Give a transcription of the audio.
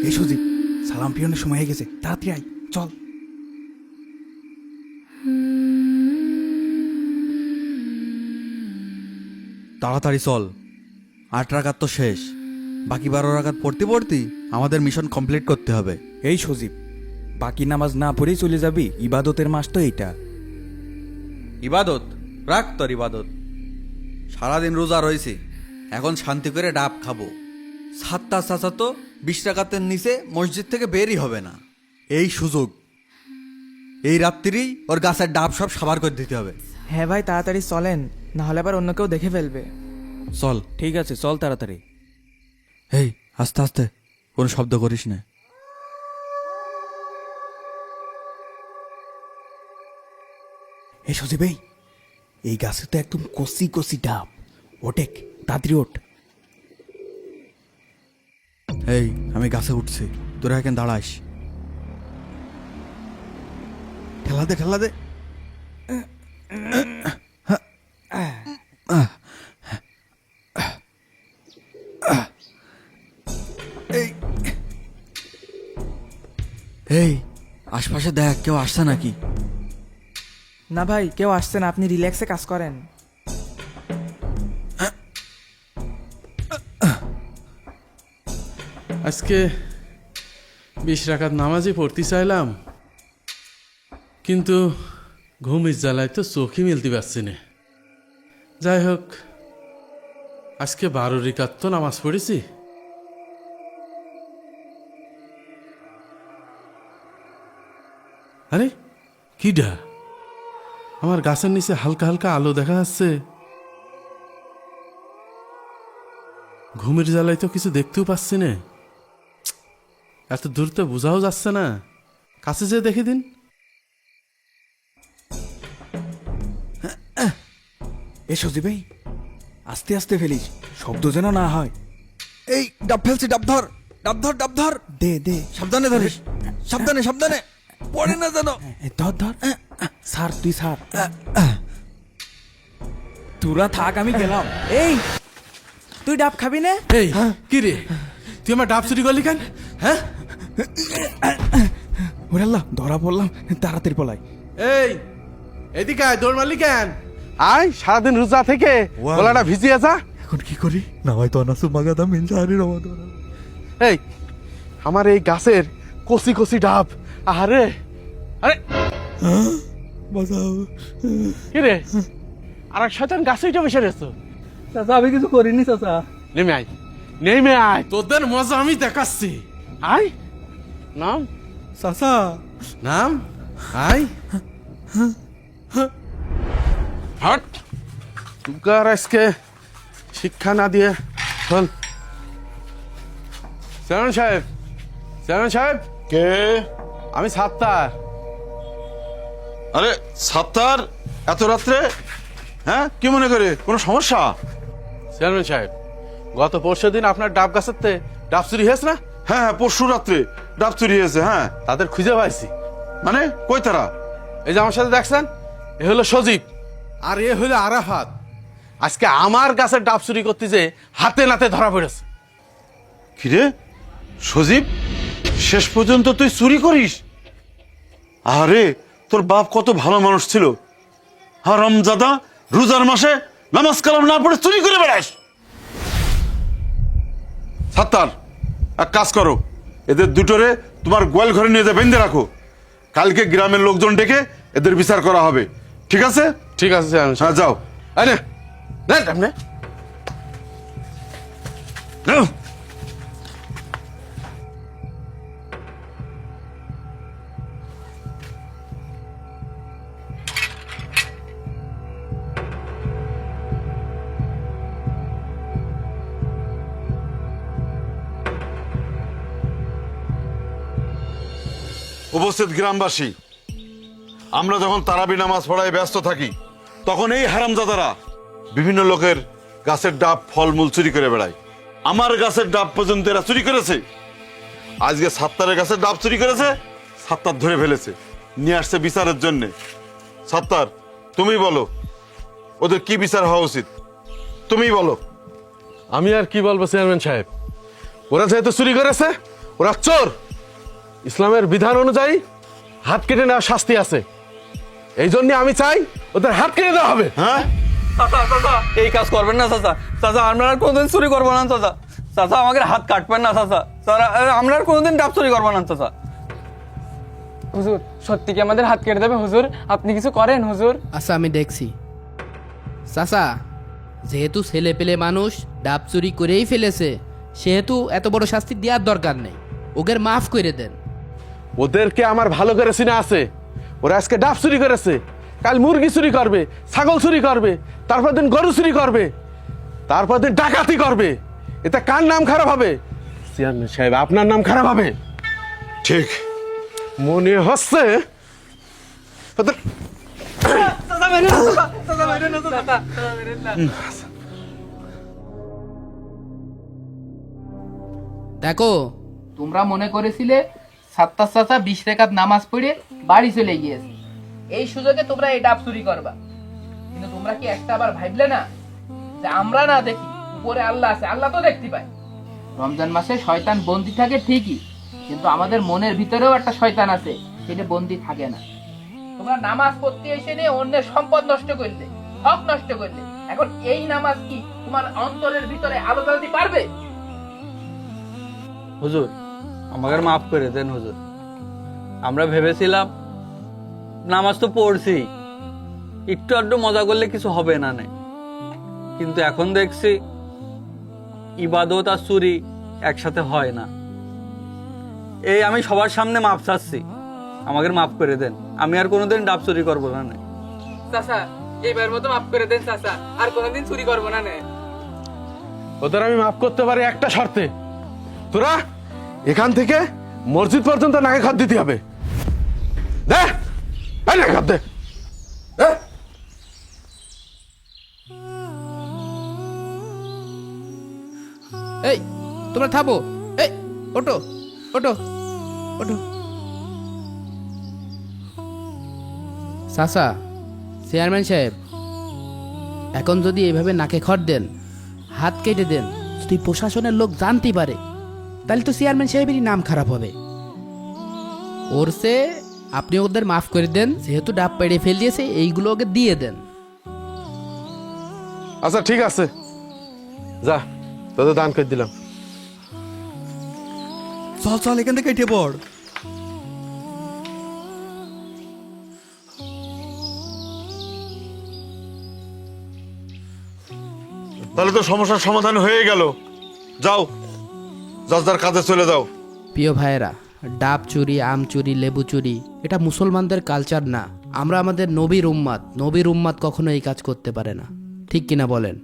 এই সুজিত, সালাম পিয়নের সময় হয়ে গেছে, তাড়াতাড়ি আয়, চল। তাড়াতাড়ি চল, 8 রাকাত তো শেষ, বাকি 12 রাকাত পড়তে পড়তে আমাদের মিশন কমপ্লিট করতে হবে। এই সজীব, বাকি নামাজ না পড়েই চলে যাবি? ইবাদতের মাস তো এইটা। ইবাদত রাখ তোর ইবাদত, সারাদিন রোজা রয়েছে, এখন শান্তি করে ডাব খাবো। 7টা চাচা তো 20 রাকাতের নিচে মসজিদ থেকে বেরই হবে না। এই সুযোগ, এই রাত্রিই ওর গাছের ডাব সব সাবার করে দিতে হবে। হ্যাঁ ভাই, তাড়াতাড়ি চলেন, না হলে আবার অন্য কেউ দেখে ফেলবে। চল। ঠিক আছে, চল তাড়াতাড়ি। এই আস্তে আস্তে, কোনো শব্দ করিস না। এই সজীব, এই গাছে তো একদম কচি কচি ডাব, ওটেক, তাড়াতাড়ি ওঠ। এই আমি গাছে উঠছি, তোরা এখন দাঁড়াইস। ঠেলা দে ঠেলা দে। এই আশপাশে দেখ, কেউ আসছে নাকি? না ভাই, কেউ আসছে না, আপনি রিল্যাক্সে কাজ করেন। আজকে 20 রাকাত নামাজই পড়তে চাইলাম, কিন্তু ঘুমের জ্বালায় তো চোখই মিলতে পারছি না। যাই হোক, আজকে 12 রাকাত তো নামাজ পড়েছি। আরে কিডা, আমার গাছের নিচে হালকা হালকা আলো দেখা যাচ্ছে। ঘুমের জ্বালায় তো কিছু দেখতেও পাচ্ছি না, এত দূর তো বোঝাও যাচ্ছে না, কাছে যেয়ে দেখে দিন। এ সজীব, আস্তে আস্তে ফেলিস, শব্দ যেন না হয়। এই ডাব ফেলছি, ডাব ধর, ডাব ধর, ডাব ধর। দে দে, সাবধানে ধরিস, সাবধানে সাবধানে, পড়ে না যেন। ধর ধর, সার তুই সার, তোরা থাক, আমি গেলাম। এই, তুই ডাব খাবি না? এই কি রে, তুই আমার ডাব চুরি করলি কেন? হ্যাঁ, ওরে আল্লাহ, ধরা পড়লাম, তাড়াতাড়ি পলাই। এই এদিকে আয়, দৌড় মারলি কেন? আয়, সারাদিন রোজা থেকে গলাটা ভিজিয়ে যা। এখন কি করি? না হয়তো অনাসু মাগাদা মিনসারি রমাদান। এই আমার এই গাছের কচি কচি ডাব, আরে আরে বাঁচাও। কি রে, আর এক শয়তান গাছে উঠে বসে রেছো। চাচা আমি কিছু করিনি চাচা। নেমে আয়, নেমে আয়, তোদের মজা আমি দেখাচ্ছি। আয়, নাম চাচা নাম, আয়। হট, তোকে আর আজকে শিক্ষা না দিয়ে চল। চেয়ারম্যান সাহেব, চেয়ারম্যান সাহেব, কে? আমি সাত্তার। আরে সাত্তার, এত রাত্রে? হ্যাঁ, কি মনে করে, কোনো সমস্যা? চেয়ারম্যান সাহেব, গত পরশুদিন আপনার ডাব গাছের ডাব চুরি হয়েছে না? হ্যাঁ হ্যাঁ, পরশু রাত্রে ডাব চুরি হয়েছে। হ্যাঁ, তাদের খুঁজে পাইছি। মানে কই তারা? এই যে আমার সাথে দেখছেন, এ হলো সজীব আর এ হলো আরাফাত। আজকে আমার গাছের ডাব চুরি করতে যে হাতে নাতে ধরা পড়েছে। কিরে সজীব, শেষ পর্যন্ত তুই চুরি করিস? আরে তোর বাপ কত ভালো মানুষ ছিল, হারামজাদা, রোজার মাসে নামাজ কালাম না পড়ে চুরি করে বেড়াস। সাত্তার, এক কাজ করো, এদের দুটোরে তোমার গোয়াল ঘরে নিয়ে যা বেঁধে রাখো। কালকে গ্রামের লোকজন ডেকে এদের বিচার করা হবে, ঠিক আছে? ঠিক আছে চেয়ারম্যান সাহেব। হ্যাঁ, যাও। এই নে, নেন আপনি। যাও। উপস্থিত গ্রামবাসী, আমরা যখন তারাবি নামাজ পড়ায় ব্যস্ত থাকি, তখন এই হারামজাদারা বিভিন্ন লোকের গাছের ডাব ফলমূল চুরি করে বেড়ায়। আমার গাছের ডাব পর্যন্ত এরা চুরি করেছে। আজকে সাত্তারের গাছের ডাব চুরি করেছে, সাত্তার ধরে ফেলেছে, নিয়ে আসছে বিচারের জন্য। সাত্তার, তুমি বলো ওদের কি বিচার হওয়া উচিত, তুমি বলো। আমি আর কি বলবো চেয়ারম্যান সাহেব, ওরা যেহেতু চুরি করেছে ওরা চোর, ইসলামের বিধান অনুযায়ী হাত কেটে নেওয়ার শাস্তি আছে। এই জন্য আমি চাই ওদের হাত কেটে দেওয়া হবে। হ্যাঁ, চাচা চাচা এই কাজ করবেন না চাচা। চাচা আমরা আর কোনোদিন চুরি করবো না চাচা। চাচা আমাকে হাত কাটবেন না চাচা। চাচা আমরা আর কোনোদিন ডাব চুরি করবো না চাচা। হুজুর সত্যি কি আমাদের হাত কেটে দেবে হুজুর? আপনি কিছু করেন হুজুর। আচ্ছা আমি দেখছি। চাচা, যেহেতু ছেলে পেলে মানুষ ডাব চুরি করেই ফেলেছে, সেহেতু এত বড় শাস্তি দেওয়ার দরকার নেই, ওকে মাফ করে দেন। ওদেরকে আমার ভালো করে চিনা আছে। ওরা আজকে ডাব চুরি করেছে, কাল মুরগি চুরি করবে, ছাগল চুরি করবে, তারপর দিন গরু চুরি করবে, তারপর দিন ডাকাতি করবে। এতে কার নাম খারাপ হবে? চেয়ারম্যান সাহেব, আপনার নাম খারাপ হবে। ঠিক। মনে হচ্ছে ওদের চাচা মেরে না চাচা। চাচা মেরে না চাচা। দেখো, তোমরা মনে করেছিলে সাত্তার চাচা 20 রাকাত নামাজ পড়ে বাড়ি চলে গিয়েছে, এই সুযোগে তোমরা এই ডাব চুরি করবা। কিন্তু তোমরা কি একটা আবার ভাবলে না যে আমরা না দেখি, উপরে আল্লাহ আছে, আল্লাহ তো দেখতে পায়। রমজান মাসে শয়তান বন্দী থাকে ঠিকই, কিন্তু আমাদের মনের ভিতরেও একটা শয়তান আছে, সেটা বন্দী থাকে না। তোমরা নামাজ পড়তে এসে নিয়ে অন্যের সম্পদ নষ্ট করলে, হক নষ্ট করলে। এখন এই নামাজ কি তোমার অন্তরের ভিতরে আলো জ্বালাতে পারবে? হুজুর আমাকে মাফ করে দেন হুজুর। আমরা ভেবেছিলাম নামাজ তো পড়ছি, একটু আধটু মজা করলে কিছু হবে না নে, কিন্তু এখন দেখছি ইবাদত আর চুরি একসাথে হয় না। এই আমি সবার সামনে মাপ চাচ্ছি, আমাকে মাফ করে দেন। আমি আর কোনোদিন ডাব চুরি করবো না নে। চাচা এবার মতো মাফ করে দেন চাচা, আর কোনোদিন চুরি করবো না নে। ওদের আমি মাফ করতে পারি একটা শর্তে। তোরা এখান থেকে মসজিদ পর্যন্ত নাকে খাদ দিতে হবে। দে, এই নাকে খাদ দে। দে। এই তোমরা থামো, এই ওটো ওটো ওটো। চাচা, চেয়ারম্যান সাহেব, এখন যদি এইভাবে নাকে খড় দেন, হাত কেটে দেন, যদি প্রশাসনের লোক জানতে পারে, তাহলে তো চেয়ারম্যান সাহেবেরই নাম খারাপ হবে। ওর সে আপনি ওদের মাফ করে দেন, যেহেতু ডাব পেড়ে ফেল দিয়েছে, এইগুলো ওকে দিয়ে দেন। আচ্ছা ঠিক আছে, যা তোদের দান করে দিলাম। চল চল এখান থেকে কেটে পড়। তাহলে তো সমস্যার সমাধান হয়ে গেল। যাও, যার যার কাজে চলে যাও। প্রিয় ভাইয়েরা, ডাব চুরি, আম চুরি, লেবু চুরি এটা মুসলমানদের কালচার না। আমরা আমাদের নবীর উম্মাত কখনো এই কাজ করতে পারে না, ঠিক কিনা বলেন?